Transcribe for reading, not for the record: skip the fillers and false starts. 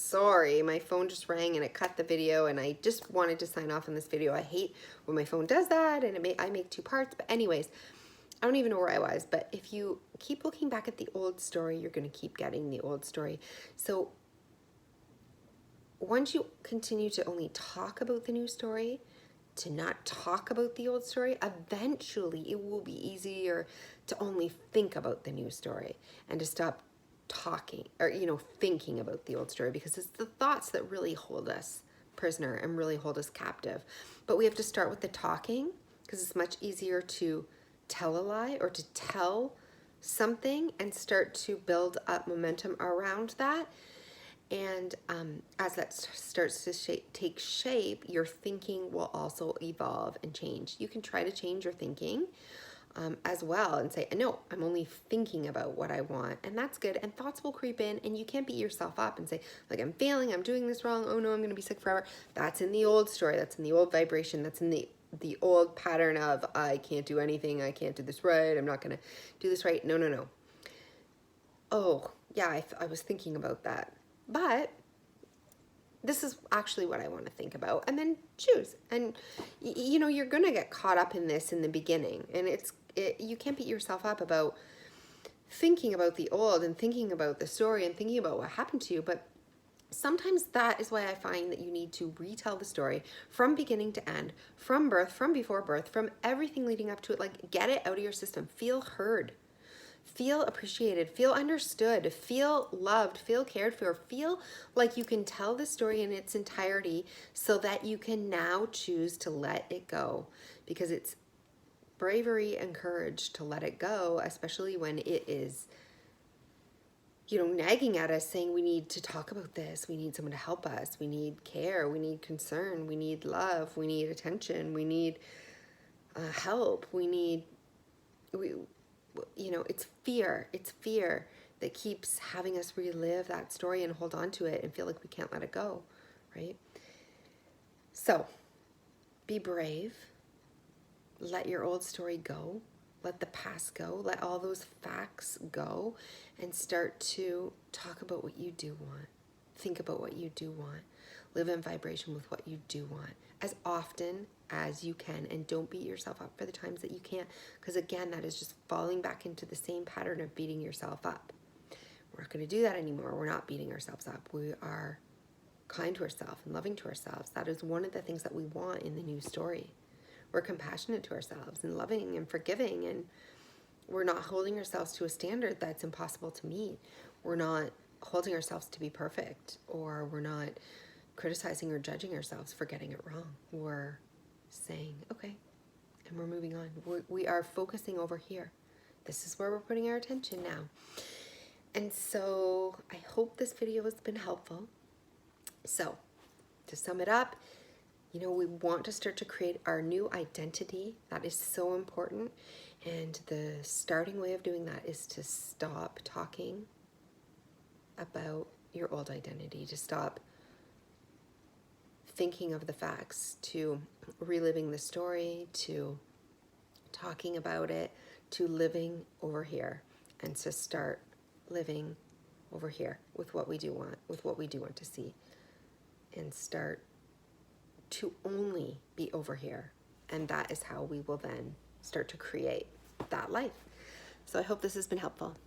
sorry, my phone just rang and it cut the video, and I just wanted to sign off on this video. I hate when my phone does that, and I make two parts. But anyways, I don't even know where I was, but if you keep looking back at the old story, you're going to keep getting the old story. So once you continue to only talk about the new story, to not talk about the old story, eventually it will be easier to only think about the new story and to stop talking or, thinking about the old story, because it's the thoughts that really hold us prisoner and really hold us captive. But we have to start with the talking, because it's much easier to tell a lie or to tell something and start to build up momentum around that. And as that starts to take shape, your thinking will also evolve and change. You can try to change your thinking as well and say, no, I'm only thinking about what I want. And that's good. And thoughts will creep in, and you can't beat yourself up and say, like, I'm failing, I'm doing this wrong. Oh no, I'm going to be sick forever. That's in the old story. That's in the old vibration. That's in the old pattern of, I can't do anything. I can't do this right. I'm not going to do this right. No. Oh yeah, I was thinking about that. But this is actually what I want to think about, and then choose. And you're going to get caught up in this in the beginning, and you can't beat yourself up about thinking about the old and thinking about the story and thinking about what happened to you. But sometimes that is why I find that you need to retell the story from beginning to end, from birth, from before birth, from everything leading up to it. Like, get it out of your system. Feel heard. Feel appreciated, feel understood, feel loved, feel cared for, feel like you can tell the story in its entirety, so that you can now choose to let it go. Because it's bravery and courage to let it go, especially when it is, nagging at us, saying we need to talk about this, we need someone to help us, we need care, we need concern, we need love, we need attention, we need help, it's fear that keeps having us relive that story and hold on to it and feel like we can't let it go, right? So be brave. Let your old story go. Let the past go. Let all those facts go, and start to talk about what you do want. Think about what you do want. Live in vibration with what you do want as often as you can, and don't beat yourself up for the times that you can't, because again, that is just falling back into the same pattern of beating yourself up. We're not going to do that anymore. We're not beating ourselves up. We are kind to ourselves and loving to ourselves. That is one of the things that we want in the new story. We're compassionate to ourselves and loving and forgiving, and we're not holding ourselves to a standard that's impossible to meet. We're not holding ourselves to be perfect, or we're not criticizing or judging ourselves for getting it wrong. We're saying, okay, and we're moving on. We are focusing over here. This is where we're putting our attention now. And so I hope this video has been helpful. So to sum it up, we want to start to create our new identity. That is so important. And the starting way of doing that is to stop talking about your old identity, to stop thinking of the facts, to reliving the story, to talking about it, to living over here, and to start living over here with what we do want, with what we do want to see, and start to only be over here. And that is how we will then start to create that life. So I hope this has been helpful.